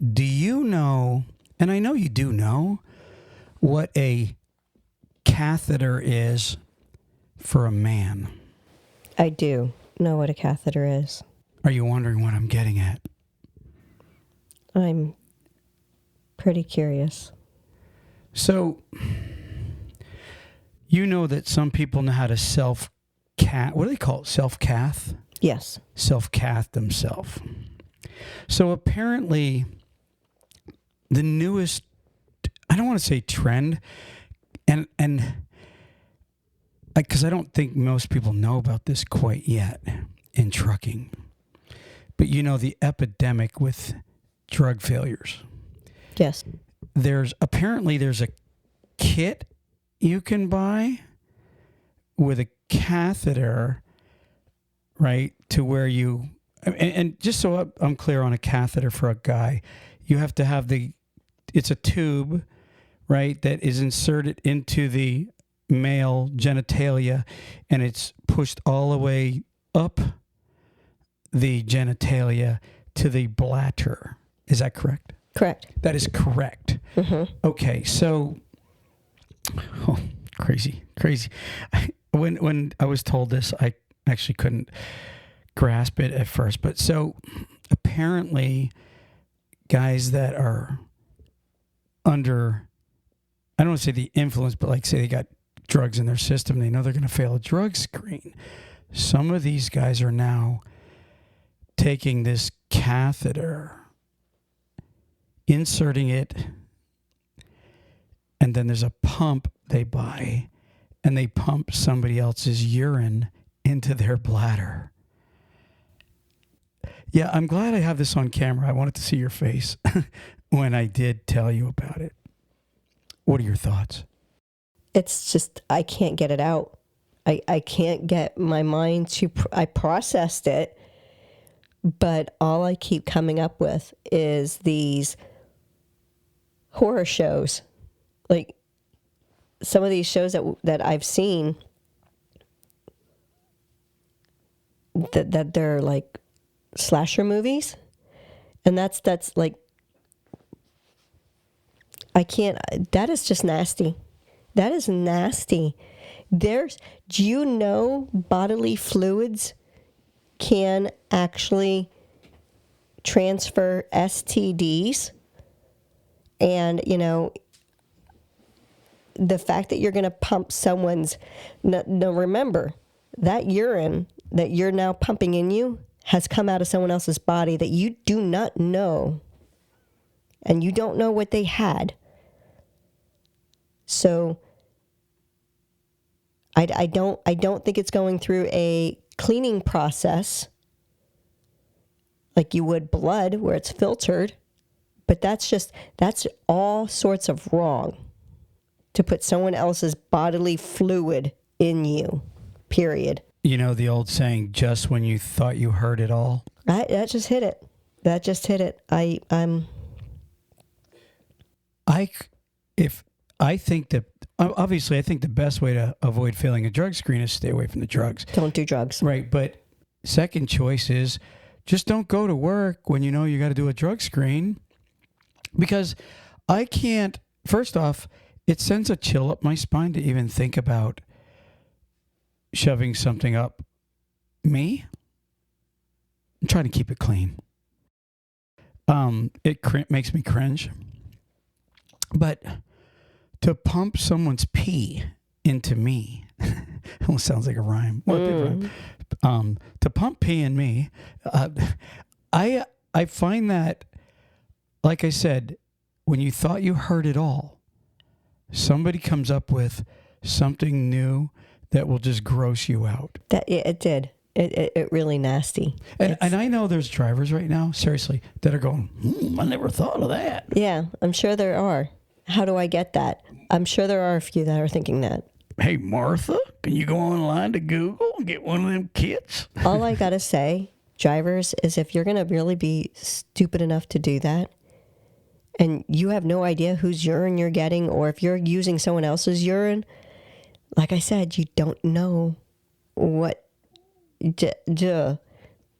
Do you know, and I know you do know, what a catheter is for a man? I do know what a catheter is. Are you wondering what I'm getting at? I'm pretty curious. So, you know that some people know how to self-cath. What do they call it? Self-cath? Yes. Self-cath themselves. So apparently, the newest, I don't want to say trend, and because I don't think most people know about this quite yet in trucking, but you know the epidemic with drug failures. Yes. There's a kit you can buy with a catheter, right, to where you, and just so I'm clear on a catheter for a guy, you have to have it's a tube, right, that is inserted into the male genitalia, and it's pushed all the way up the genitalia to the bladder. Is that correct? Correct. That is correct. Mm-hmm. Okay, so, crazy. When I was told this, I actually couldn't grasp it at first. But so apparently, guys that are under, I don't want to say the influence, but like say they got drugs in their system, they know they're going to fail a drug screen. Some of these guys are now taking this catheter, inserting it, and then there's a pump they buy, and they pump somebody else's urine into their bladder. Yeah, I'm glad I have this on camera. I wanted to see your face when I did tell you about it. What are your thoughts? It's just, I can't get it out. I can't get my mind to, I processed it, but all I keep coming up with is these horror shows. Like some of these shows that I've seen that they're like slasher movies, and that's like, I can't, that is just nasty. That is nasty. Do you know bodily fluids can actually transfer STDs? And, you know, the fact that you're going to pump someone's, no, remember, that urine that you're now pumping in you has come out of someone else's body that you do not know. And you don't know what they had. So I don't think it's going through a cleaning process like you would blood where it's filtered. But that's all sorts of wrong to put someone else's bodily fluid in you, period. You know the old saying, just when you thought you heard it all? That just hit it. I think that, obviously, I think the best way to avoid failing a drug screen is stay away from the drugs. Don't do drugs. Right, but second choice is just don't go to work when you know you got to do a drug screen, because I can't, first off, it sends a chill up my spine to even think about shoving something up me. I'm trying to keep it clean. It makes me cringe. But to pump someone's pee into me, almost sounds like a rhyme. Well, it did rhyme. To pump pee in me, I find that, like I said, when you thought you heard it all, somebody comes up with something new that will just gross you out. It did. It really nasty. And I know there's drivers right now, seriously, that are going, I never thought of that. Yeah, I'm sure there are. How do I get that? I'm sure there are a few that are thinking that. Hey, Martha, can you go online to Google and get one of them kits? All I got to say, drivers, is if you're going to really be stupid enough to do that, and you have no idea whose urine you're getting, or if you're using someone else's urine, like I said, you don't know what...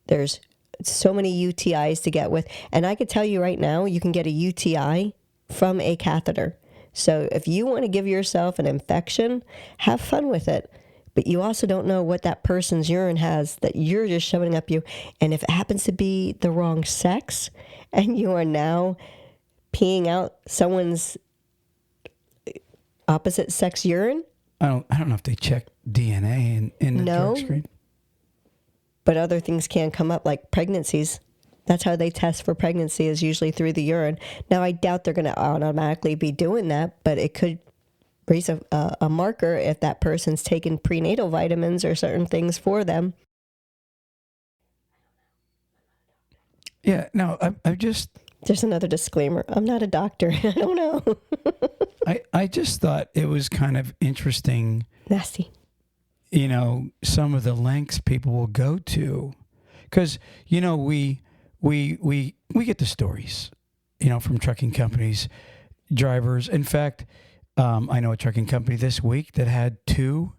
There's so many UTIs to get with. And I could tell you right now, you can get a UTI from a catheter. So if you want to give yourself an infection, have fun with it. But you also don't know what that person's urine has that you're just shoving up you. And if it happens to be the wrong sex and you are now peeing out someone's opposite sex urine. I don't know if they check DNA in the drug screen. But other things can come up, like pregnancies. That's how they test for pregnancy, is usually through the urine. Now, I doubt they're going to automatically be doing that, but it could raise a marker if that person's taken prenatal vitamins or certain things for them. Yeah, no, I just... There's another disclaimer. I'm not a doctor. I don't know. I just thought it was kind of interesting. Nasty. You know, some of the lengths people will go to. Because, you know, we get the stories, you know, from trucking companies, drivers. In fact, I know a trucking company this week that had 2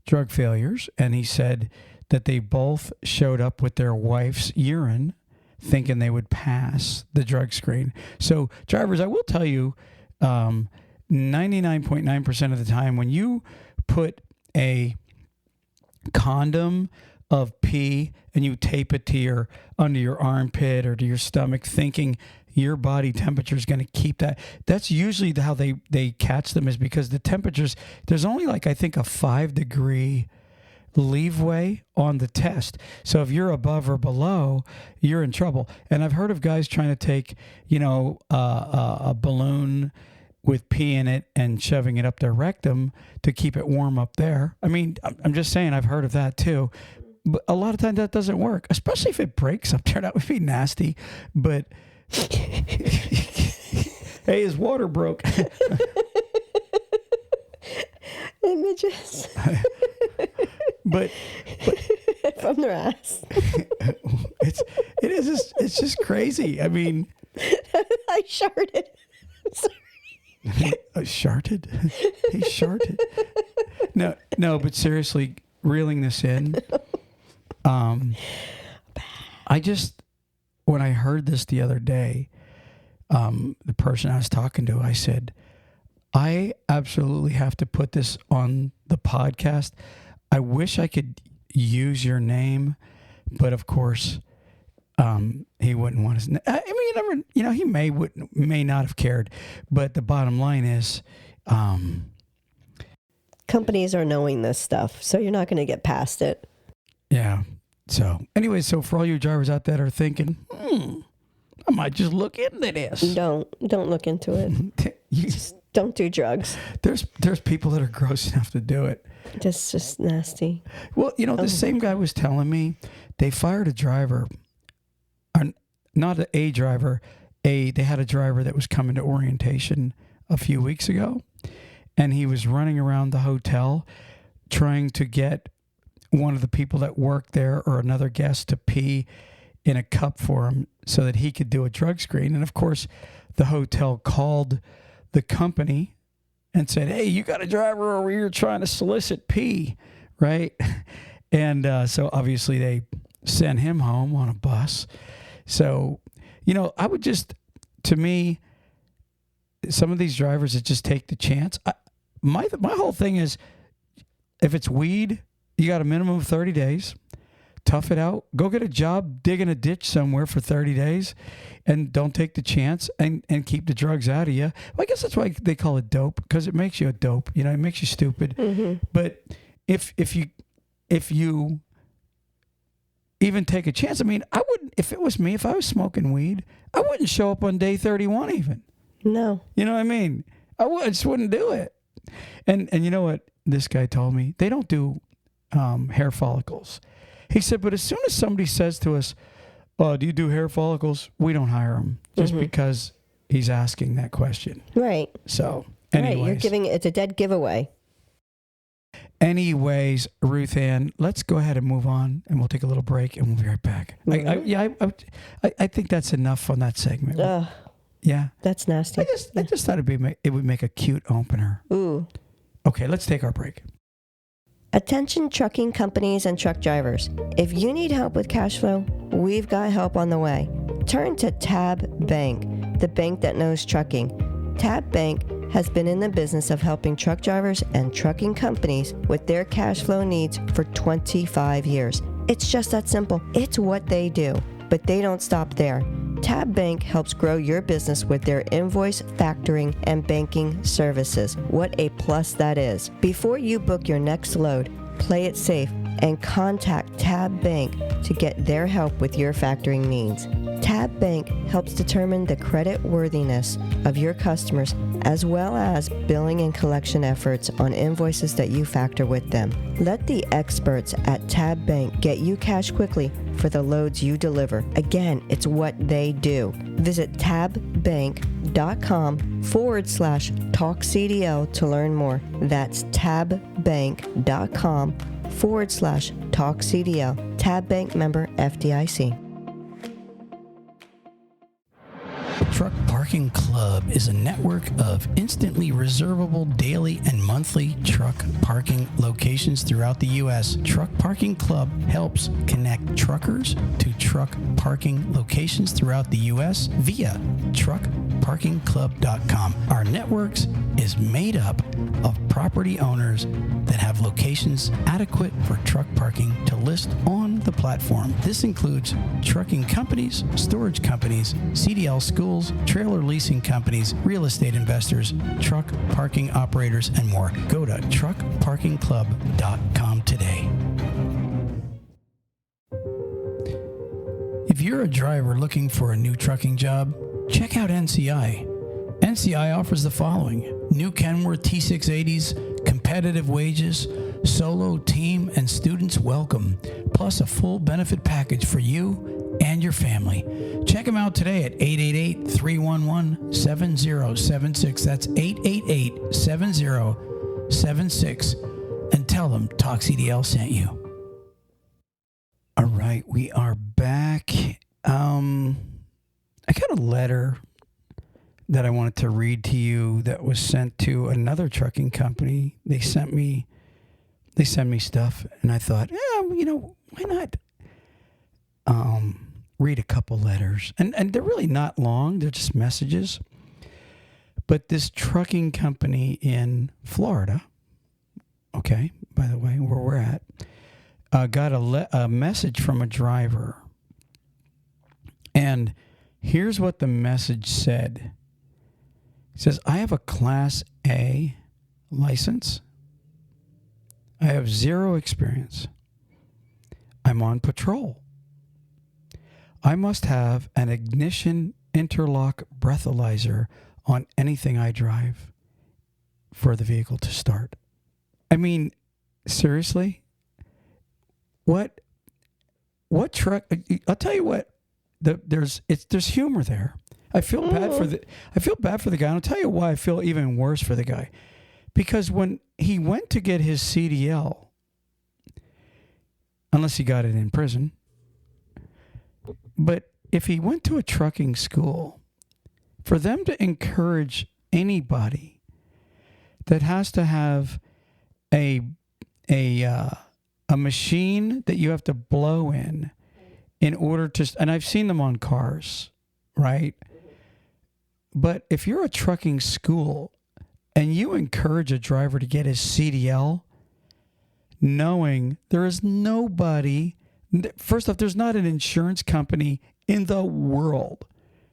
drug failures, and he said that they both showed up with their wife's urine thinking they would pass the drug screen. So drivers, I will tell you, 99.9% of the time when you put a condom of pee and you tape it to under your armpit or to your stomach thinking your body temperature is going to keep that, that's usually how they catch them, is because the temperatures, there's only like I think a 5-degree leeway on the test. So if you're above or below, you're in trouble. And I've heard of guys trying to take, you know, a balloon with pee in it and shoving it up their rectum to keep it warm up there. I mean, I'm just saying, I've heard of that too. But a lot of times that doesn't work, especially if it breaks up there. That would be nasty. But hey, his water broke. Images. but from their ass. It's just crazy. I mean, I sharted. Sharted? He sharted. No, but seriously, reeling this in. I just, when I heard this the other day, the person I was talking to, I said, I absolutely have to put this on the podcast. I wish I could use your name, but of course, he wouldn't want his name. I mean, he may not have cared, but the bottom line is, companies are knowing this stuff, so you're not going to get past it. Yeah. So anyway, so for all you drivers out there that are thinking, I might just look into this. Don't look into it. Just don't do drugs. There's people that are gross enough to do it. That's just nasty. Well, you know, the same guy was telling me they fired a driver, or not a driver, they had a driver that was coming to orientation a few weeks ago, and he was running around the hotel trying to get one of the people that worked there or another guest to pee in a cup for him so that he could do a drug screen. And of course, the hotel called the company and said, hey, you got a driver over here trying to solicit pee, right? And so obviously they sent him home on a bus. So, you know, I would just, to me, some of these drivers that just take the chance. My whole thing is, if it's weed, you got a minimum of 30 days. Tough it out. Go get a job digging a ditch somewhere for 30 days and don't take the chance and keep the drugs out of you. Well, I guess that's why they call it dope, because it makes you a dope. You know, it makes you stupid. Mm-hmm. But if you even take a chance, I mean, I wouldn't, if it was me, if I was smoking weed, I wouldn't show up on day 31 even. No. You know what I mean? I just wouldn't do it. And you know what this guy told me? They don't do hair follicles. He said, but as soon as somebody says to us, do you do hair follicles? We don't hire him just because he's asking that question. Right. So, anyways. Right, you're giving it's a dead giveaway. Anyways, Ruth Ann, let's go ahead and move on, and we'll take a little break, and we'll be right back. Mm-hmm. I think that's enough on that segment. Yeah. That's nasty. I just thought it would make a cute opener. Ooh. Okay, let's take our break. Attention trucking companies and truck drivers. If you need help with cash flow, we've got help on the way. Turn to Tab Bank, the bank that knows trucking. Tab Bank has been in the business of helping truck drivers and trucking companies with their cash flow needs for 25 years. It's just that simple. It's what they do. But they don't stop there. Tab Bank helps grow your business with their invoice, factoring, and banking services. What a plus that is. Before you book your next load, play it safe and contact Tab Bank to get their help with your factoring needs. Tab Bank helps determine the credit worthiness of your customers as well as billing and collection efforts on invoices that you factor with them. Let the experts at Tab Bank get you cash quickly for the loads you deliver. Again, it's what they do. Visit tabbank.com/TalkCDL to learn more. That's tabbank.com/TalkCDL. Tab Bank member FDIC. Truck Parking Club is a network of instantly reservable daily and monthly truck parking locations throughout the U.S. Truck Parking Club helps connect truckers to truck parking locations throughout the U.S. via truckparkingclub.com. Our networks is made up of property owners that have locations adequate for truck parking to list on the platform. This includes trucking companies, storage companies, CDL schools, trailer leasing companies, real estate investors, truck parking operators, and more. Go to truckparkingclub.com today. If you're a driver looking for a new trucking job, check out NCI. NCI offers the following: new Kenworth T680s, competitive wages, solo, team, and students welcome, plus a full benefit package for you and your family. Check them out today at 888-311-7076. That's 888-7076. And tell them TalkCDL sent you. All right, we are back. I got a letter that I wanted to read to you that was sent to another trucking company. They sent me stuff, and I thought, why not read a couple letters? And they're really not long. They're just messages. But this trucking company in Florida, okay, by the way, where we're at, got a message from a driver. And here's what the message said. It says, I have a Class A license. I have zero experience. I'm on patrol. I must have an ignition interlock breathalyzer on anything I drive for the vehicle to start. I mean, seriously? What truck? I'll tell you what. There's humor there. I feel bad for the guy. And I'll tell you why I feel even worse for the guy. Because when he went to get his CDL, unless he got it in prison, but if he went to a trucking school, for them to encourage anybody that has to have a machine that you have to blow in order to, and I've seen them on cars, right? But if you're a trucking school and you encourage a driver to get his CDL, knowing there is nobody, first off, there's not an insurance company in the world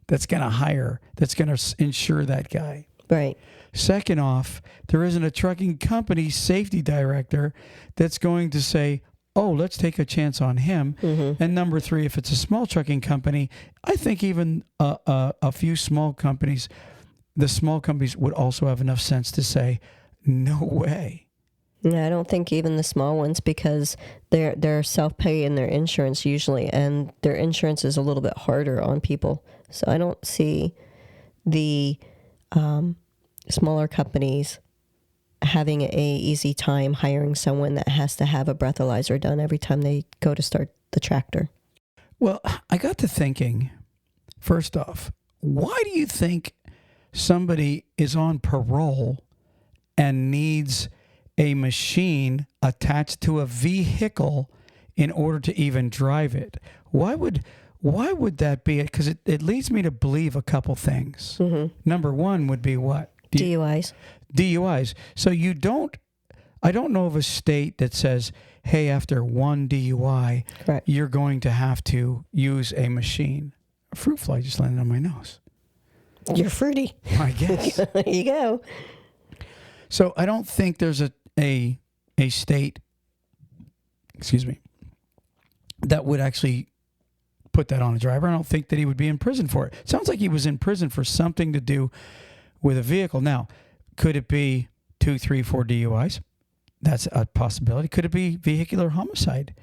that's going to insure that guy. Right. Second off, there isn't a trucking company safety director that's going to say, oh, let's take a chance on him. Mm-hmm. And number three, if it's a small trucking company, I think even a few small companies, the small companies would also have enough sense to say, no way. Yeah, I don't think even the small ones, because they're self-pay in their insurance usually, and their insurance is a little bit harder on people. So I don't see the smaller companies having a easy time hiring someone that has to have a breathalyzer done every time they go to start the tractor. Well, I got to thinking, first off, why do you think somebody is on parole and needs a machine attached to a vehicle in order to even drive it. Why would that be? Because it leads me to believe a couple things. Number one would be what? DUIs. DUIs. So I don't know of a state that says, hey, after one DUI, Correct. you're going to have to use a machine. A fruit fly just landed on my nose. You're fruity. I guess. There you go. So I don't think there's a state, that would actually put that on a driver. I don't think that he would be in prison for it. Sounds like he was in prison for something to do with a vehicle. Now, could it be 2, 3, 4 DUIs? That's a possibility. Could it be vehicular homicide?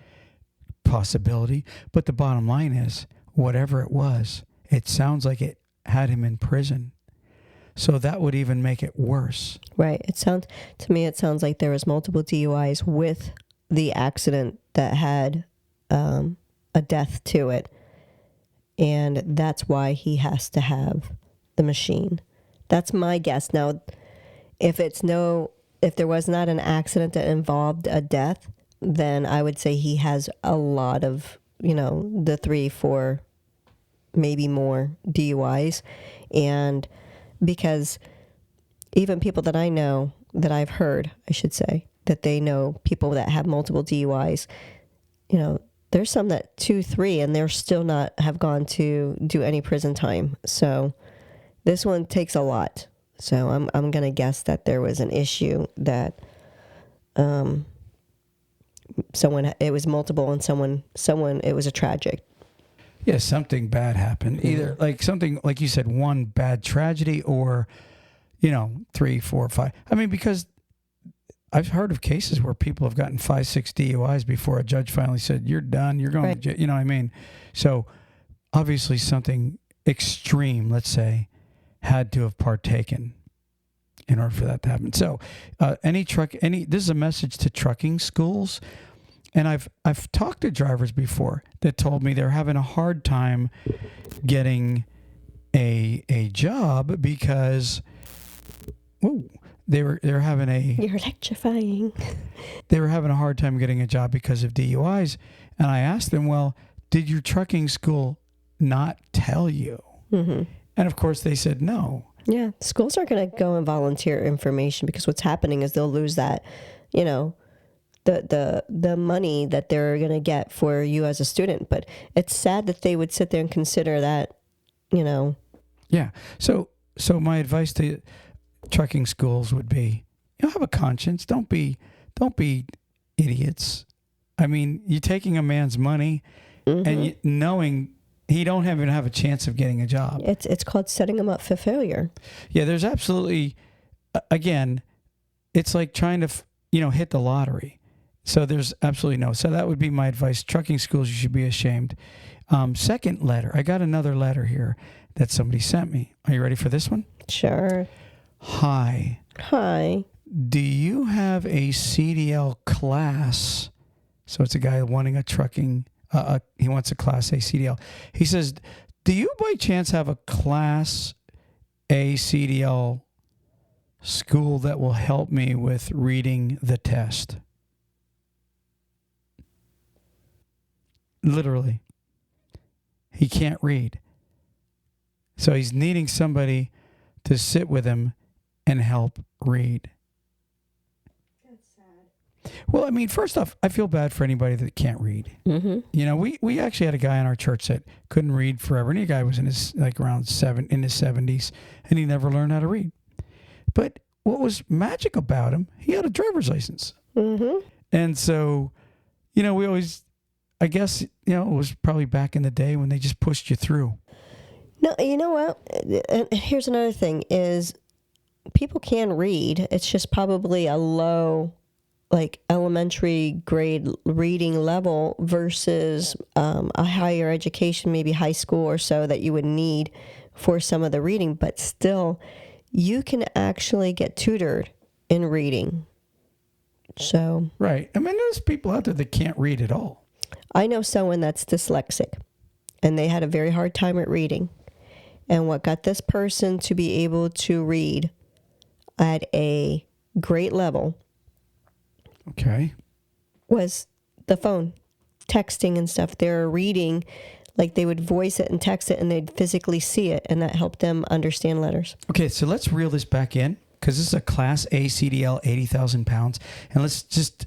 Possibility. But the bottom line is, whatever it was, it sounds like it had him in prison. So that would even make it worse. Right. It sounds like there was multiple DUIs with the accident that had a death to it. And that's why he has to have the machine. That's my guess. Now, if there was not an accident that involved a death, then I would say he has a lot of, the 3, 4, maybe more DUIs. And because even people that I know, that I've heard, I should say, that they know people that have multiple DUIs, there's some that 2, 3, and they're still not have gone to do any prison time. So this one takes a lot. So I'm going to guess that there was an issue that it was multiple, and someone it was a tragic. Yeah, something bad happened. Either like something, like you said, one bad tragedy, or, 3, 4, 5. I mean, because I've heard of cases where people have gotten 5, 6 DUIs before a judge finally said, you're done, you're going to jail. You know what I mean? So obviously something extreme, let's say, had to have partaken in order for that to happen. So this is a message to trucking schools. And I've talked to drivers before that told me they're having a hard time getting a job because they're having You're electrifying. They were having a hard time getting a job because of DUIs. And I asked them, well, did your trucking school not tell you? Mm-hmm. And of course they said no. Yeah, schools are going to go and volunteer information, because what's happening is they'll lose that, the money that they're going to get for you as a student. But it's sad that they would sit there and consider that, Yeah. So my advice to trucking schools would be, have a conscience. Don't be idiots. I mean, you're taking a man's money and knowing he don't even have a chance of getting a job. It's called setting him up for failure. Yeah, there's absolutely, again, it's like trying to, hit the lottery. So there's absolutely no. So that would be my advice. Trucking schools, you should be ashamed. Second letter. I got another letter here that somebody sent me. Are you ready for this one? Sure. Hi. Do you have a CDL class? So it's a guy wanting a trucking, he wants a Class A CDL. He says, do you by chance have a Class A CDL school that will help me with reading the test? Literally. He can't read. So he's needing somebody to sit with him and help read. That's sad. Well, I mean, first off, I feel bad for anybody that can't read. Mm-hmm. We actually had a guy in our church that couldn't read forever. And the guy was in his in his 70s, and he never learned how to read. But what was magic about him, he had a driver's license. Mm-hmm. And so, we always, I guess, it was probably back in the day when they just pushed you through. No, you know what? And here's another thing is people can read. It's just probably a low, like elementary grade reading level versus a higher education, maybe high school or so, that you would need for some of the reading. But still, you can actually get tutored in reading. So right. I mean, there's people out there that can't read at all. I know someone that's dyslexic, and they had a very hard time at reading. And what got this person to be able to read at a great level Okay. was the phone, texting and stuff. They're reading, like they would voice it and text it, and they'd physically see it, and that helped them understand letters. Okay, so let's reel this back in, because this is a Class A CDL, 80,000 pounds, and let's just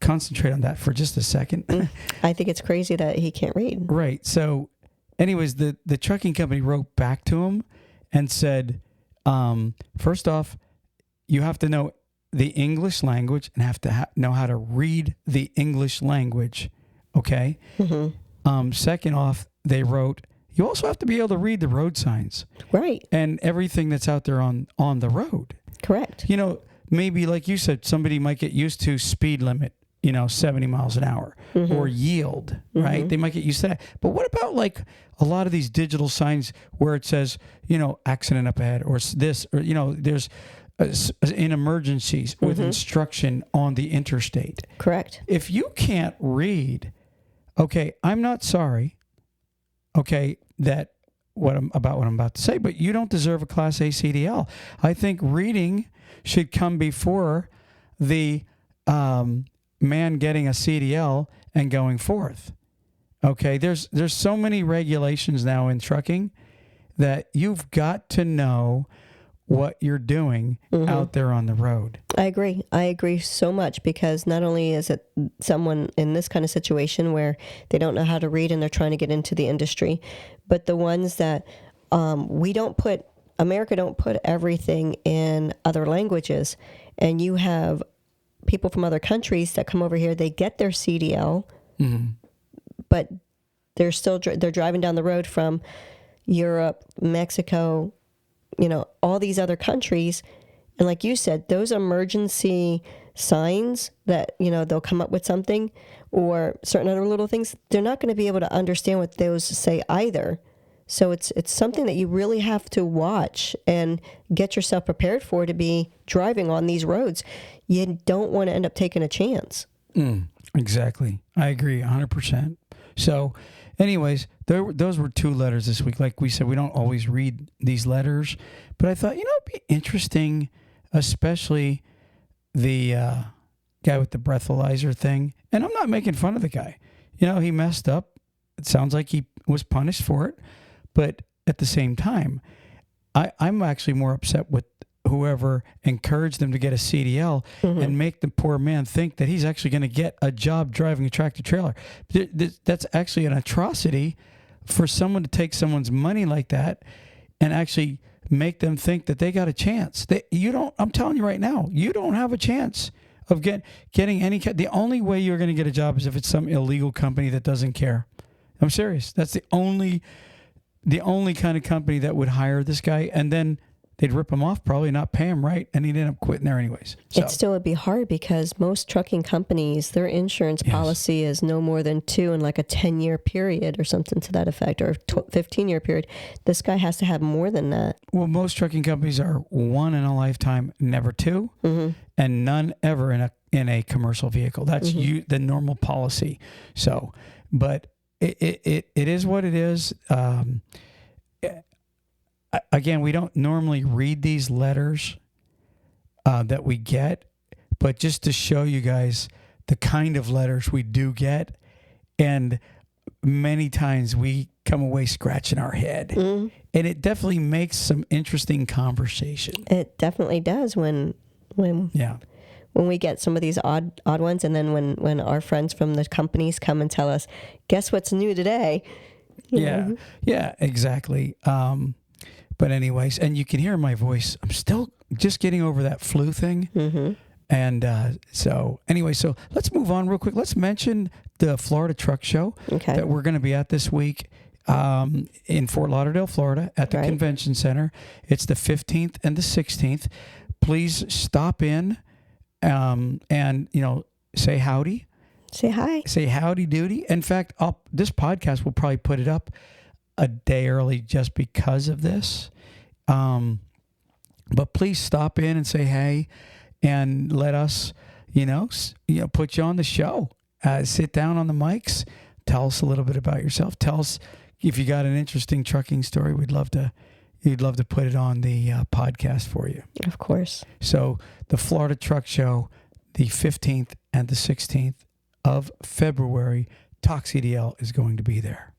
concentrate on that for just a second. I think it's crazy that he can't read. Right. So, anyways, the trucking company wrote back to him and said, first off, you have to know the English language and have to know how to read the English language. Okay. Mm-hmm. Second off, they wrote, you also have to be able to read the road signs. Right. And everything that's out there on the road. Correct. You know, maybe like you said, somebody might get used to speed limit, 70 miles an hour, Mm-hmm. or yield, right? Mm-hmm. They might get used to that. But what about like a lot of these digital signs where it says, accident up ahead, or this, or, there's in emergencies with Mm-hmm. instruction on the interstate. Correct. If you can't read, okay, I'm not sorry, okay, that what I'm about to say, but you don't deserve a Class A CDL. I think reading should come before the man getting a CDL and going forth. Okay, there's so many regulations now in trucking that you've got to know what you're doing out there on the road. I agree so much, because not only is it someone in this kind of situation where they don't know how to read and they're trying to get into the industry, but the ones that America don't put everything in other languages, and you have people from other countries that come over here, they get their CDL, but they're driving down the road from Europe, Mexico, all these other countries. And like you said, those emergency signs that, they'll come up with something, or certain other little things, they're not going to be able to understand what those say either. So it's something that you really have to watch and get yourself prepared for, to be driving on these roads. You don't want to end up taking a chance. Exactly. I agree 100%. So anyways, those were 2 letters this week. Like we said, we don't always read these letters, but I thought, it'd be interesting, especially the guy with the breathalyzer thing. And I'm not making fun of the guy. He messed up. It sounds like he was punished for it. But at the same time, I'm actually more upset with whoever encouraged them to get a CDL and make the poor man think that he's actually going to get a job driving a tractor trailer. That's actually an atrocity for someone to take someone's money like that and actually make them think that they got a chance. I'm telling you right now, you don't have a chance of getting any. The only way you're going to get a job is if it's some illegal company that doesn't care. I'm serious. That's the only kind of company that would hire this guy, and then they'd rip him off, probably not pay him right, and he'd end up quitting there anyways. So. It still would be hard, because most trucking companies, their insurance policy is no more than 2 in like a 10-year period or something to that effect, or 15-year period. This guy has to have more than that. Well, most trucking companies are 1 in a lifetime, never 2, and none ever in a commercial vehicle. That's the normal policy. So, but it is what it is. Again, we don't normally read these letters that we get, but just to show you guys the kind of letters we do get, and many times we come away scratching our head, and it definitely makes some interesting conversation. It definitely does when we get some of these odd ones, and then when our friends from the companies come and tell us, guess what's new today? Yeah, exactly. But anyways, and you can hear my voice, I'm still just getting over that flu thing. And so let's move on real quick. Let's mention the Florida Truck Show that we're going to be at this week in Fort Lauderdale, Florida, at the Convention Center. It's the 15th and the 16th. Please stop in and, say howdy. Say hi. Say howdy doody. In fact, this podcast will probably put it up a day early just because of this. But please stop in and say hey, and let us, put you on the show. Sit down on the mics. Tell us a little bit about yourself. Tell us if you got an interesting trucking story. You'd love to put it on the podcast for you. Of course. So the Florida Truck Show, the 15th and the 16th of February. TalkCDL is going to be there.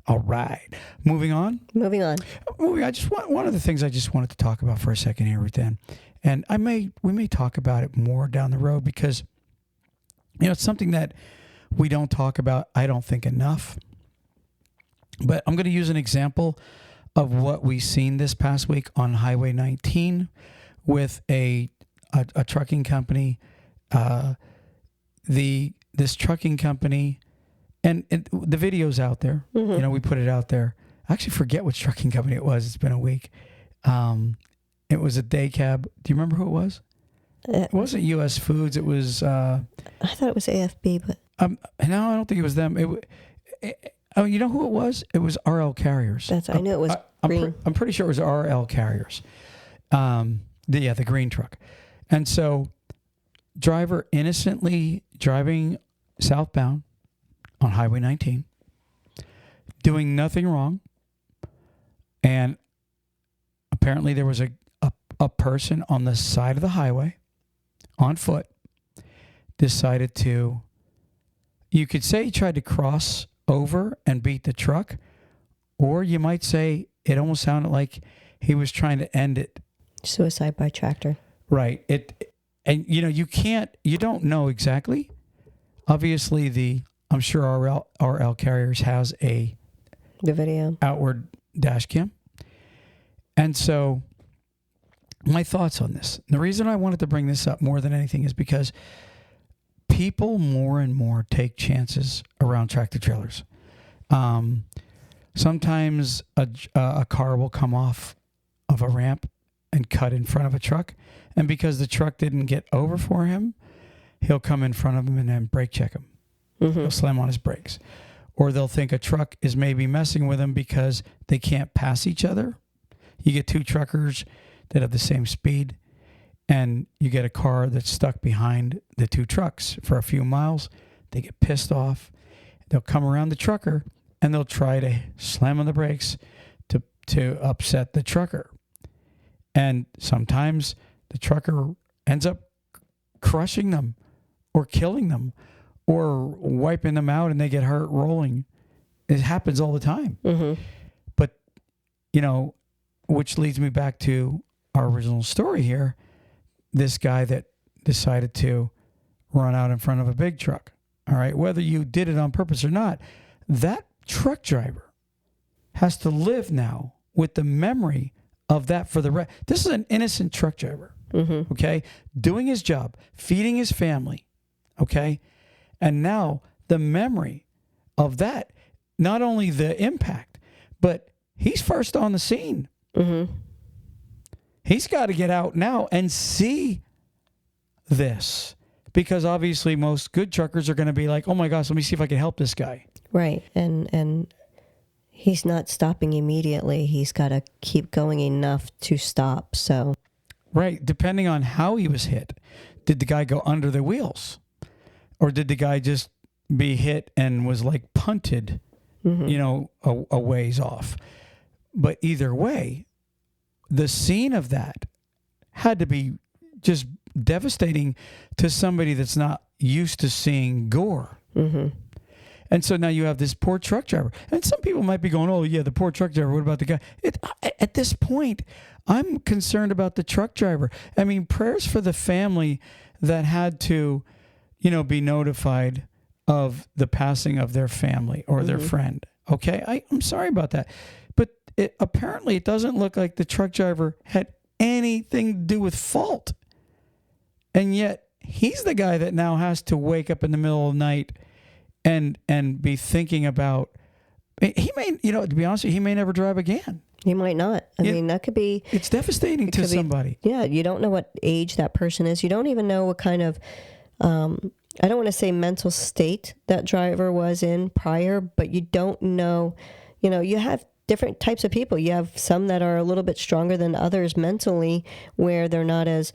All right. Moving on. Moving on. I just want one of the things I just wanted to talk about for a second here, Ruth Ann, and we may talk about it more down the road because it's something that we don't talk about, I don't think, enough. But I'm going to use an example of what we've seen this past week on Highway 19 with a trucking company. This trucking company, and the video's out there. Mm-hmm. We put it out there. I actually forget which trucking company it was. It's been a week. It was a day cab. Do you remember who it was? It wasn't U.S. Foods. It was... I thought it was AFB, but... No, I don't think it was them. You know who it was? It was RL Carriers. I knew it was green. I'm pretty sure it was RL Carriers. The green truck. And so, driver innocently driving southbound on Highway 19, doing nothing wrong, and apparently there was a person on the side of the highway on foot decided to, you could say he tried to cross over and beat the truck, or you might say it almost sounded like he was trying to end it. Suicide by tractor. Right. You don't know exactly. Obviously, I'm sure RL Carriers has the video outward dash cam. And so my thoughts on this. The reason I wanted to bring this up more than anything is because people more and more take chances around tractor trailers. Sometimes a car will come off of a ramp and cut in front of a truck. And because the truck didn't get over for him, he'll come in front of him and then brake check him. Mm-hmm. He'll slam on his brakes. Or they'll think a truck is maybe messing with him because they can't pass each other. You get two truckers that have the same speed, and you get a car that's stuck behind the two trucks for a few miles. They get pissed off. They'll come around the trucker, and they'll try to slam on the brakes to upset the trucker. And sometimes the trucker ends up crushing them or killing them or wiping them out, and they get hurt rolling. It happens all the time. Mm-hmm. But, which leads me back to our original story here. This guy that decided to run out in front of a big truck. All right. Whether you did it on purpose or not, that truck driver has to live now with the memory of that for the rest. This is an innocent truck driver. Mm-hmm. Okay. Doing his job, feeding his family. Okay. And now the memory of that, not only the impact, but he's first on the scene. Mm-hmm. He's got to get out now and see this, because obviously most good truckers are going to be like, oh my gosh, let me see if I can help this guy. Right. And he's not stopping immediately. He's got to keep going enough to stop. So, right. Depending on how he was hit. Did the guy go under the wheels? Or did the guy just be hit and was like punted, mm-hmm. a ways off? But either way, the scene of that had to be just devastating to somebody that's not used to seeing gore. Mm-hmm. And so now you have this poor truck driver. And some people might be going, oh, yeah, the poor truck driver. What about the guy? At this point, I'm concerned about the truck driver. I mean, prayers for the family that had to, be notified of the passing of their family or their mm-hmm. friend. Okay? I'm sorry about that. But apparently it doesn't look like the truck driver had anything to do with fault. And yet he's the guy that now has to wake up in the middle of the night and be thinking about, he may, to be honest with you, he may never drive again. He might not. I mean, that could be... It's devastating to somebody. You don't know what age that person is. You don't even know what kind of, I don't want to say mental state that driver was in prior, but you don't know, you have different types of people. You have some that are a little bit stronger than others mentally, where they're not as,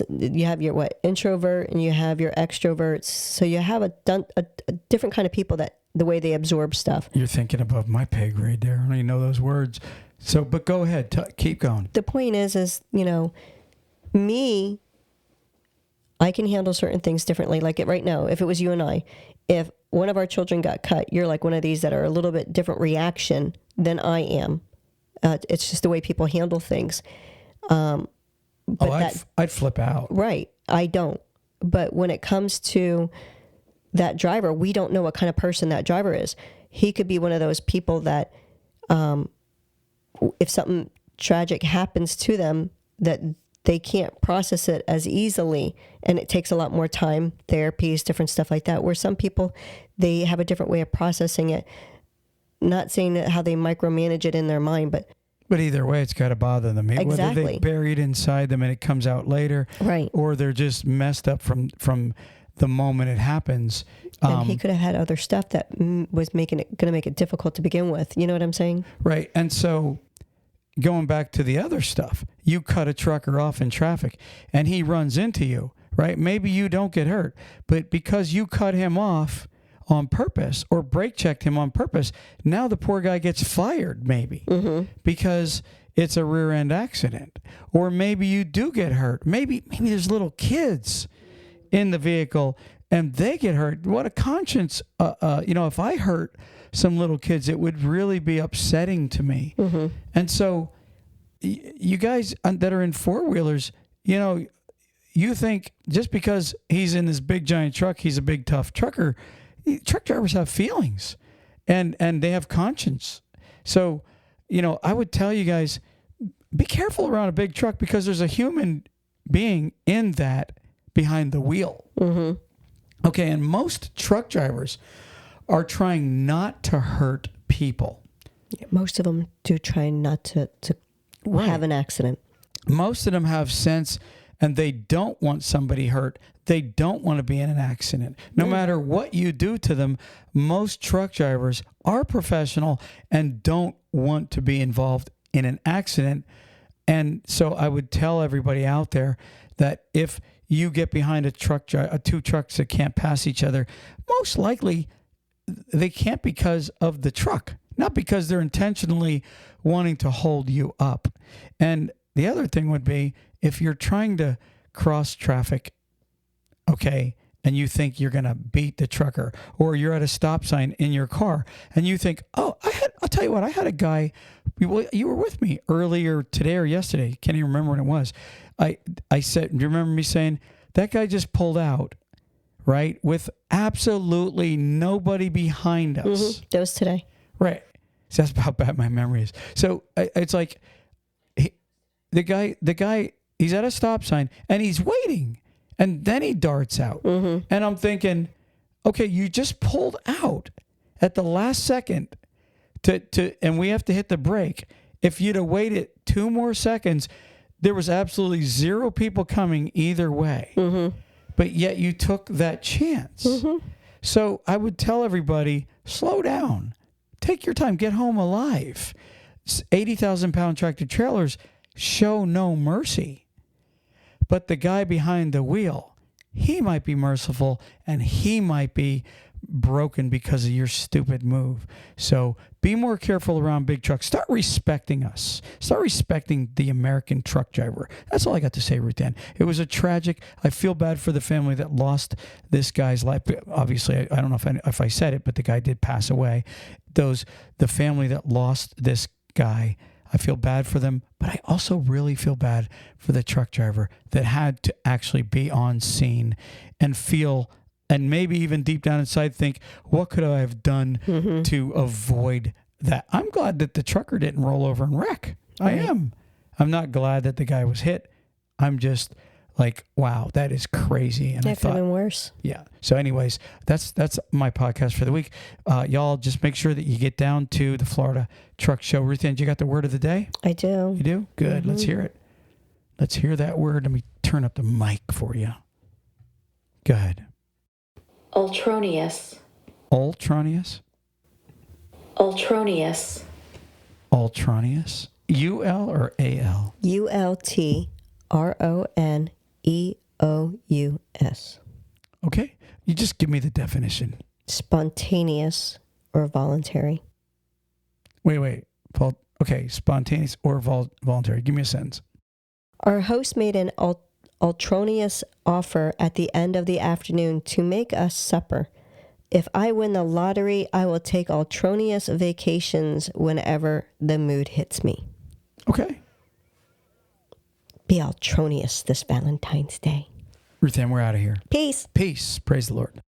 you have your introvert and you have your extroverts. So you have a different kind of people that the way they absorb stuff. You're thinking above my pay grade there. I don't even know those words. So, but go ahead, keep going. The point is, me, I can handle certain things differently. Like right now, if it was you and I, if one of our children got cut, you're like one of these that are a little bit different reaction than I am. It's just the way people handle things. I'd flip out. Right. I don't. But when it comes to that driver, we don't know what kind of person that driver is. He could be one of those people that if something tragic happens to them, that they can't process it as easily, and it takes a lot more time, therapies, different stuff like that, where some people, they have a different way of processing it. Not saying that how they micromanage it in their mind, but either way, it's got to bother them. Exactly. Whether they buried inside them and it comes out later, right, or they're just messed up from the moment it happens. And he could have had other stuff that was going to make it difficult to begin with. You know what I'm saying? Right. And so going back to the other stuff, you cut a trucker off in traffic and he runs into you, right? Maybe you don't get hurt, but because you cut him off on purpose or brake checked him on purpose, now the poor guy gets fired maybe because it's a rear end accident. Or maybe you do get hurt. Maybe there's little kids in the vehicle and they get hurt. What a conscience. If I hurt some little kids, it would really be upsetting to me. And so you guys that are in four-wheelers, you think just because he's in this big giant truck, he's a big tough trucker. Truck drivers have feelings and they have conscience. So, I would tell you guys, be careful around a big truck because there's a human being in that behind the wheel. Okay, and most truck drivers are trying not to hurt people. Most of them do try not to have an accident. Most of them have sense and they don't want somebody hurt. They don't want to be in an accident. No matter what you do to them, most truck drivers are professional and don't want to be involved in an accident. And so I would tell everybody out there that if you get behind two trucks that can't pass each other, most likely they can't because of the truck, not because they're intentionally wanting to hold you up. And the other thing would be if you're trying to cross traffic, okay, and you think you're going to beat the trucker, or you're at a stop sign in your car and you think, I'll tell you what, I had a guy, you were with me earlier today or yesterday. Can't even remember when it was. I said, do you remember me saying that guy just pulled out, right? With absolutely nobody behind us. That was today. Right. So that's how bad my memory is. So it's like the guy, he's at a stop sign and he's waiting and then he darts out. And I'm thinking, okay, you just pulled out at the last second and we have to hit the brake. If you'd have waited 2 more seconds, there was absolutely 0 people coming either way. But yet you took that chance. So I would tell everybody, slow down. Take your time. Get home alive. 80,000-pound tractor trailers show no mercy. But the guy behind the wheel, he might be merciful and he might be broken because of your stupid move. So be more careful around big trucks. Start respecting us. Start respecting the American truck driver. That's all I got to say, Ruth Ann. It was a tragic. I feel bad for the family that lost this guy's life. Obviously, I don't know if I said it, but the guy did pass away. The family that lost this guy, I feel bad for them, but I also really feel bad for the truck driver that had to actually be on scene and feel, and maybe even deep down inside think, what could I have done to avoid that? I'm glad that the trucker didn't roll over and wreck. I am. I'm not glad that the guy was hit. I'm just like, wow, that is crazy. And that could have been worse. Yeah. So anyways, that's my podcast for the week. Y'all just make sure that you get down to the Florida Truck Show. Ruth Ann, you got the word of the day? I do. You do? Good. Let's hear it. Let's hear that word. Let me turn up the mic for you. Go ahead. Ultronius. Ultronius? Ultronius. Ultronius. U-L or A-L? ULTRONEOUS. Okay. You just give me the definition. Spontaneous or voluntary. Wait. Okay. Spontaneous or voluntary. Give me a sentence. Our host made an Ultronius offer at the end of the afternoon to make us supper. If I win the lottery, I will take Ultronius vacations whenever the mood hits me. Okay. Be Ultronius this Valentine's Day. Ruth Ann, we're out of here. Peace. Peace. Praise the Lord.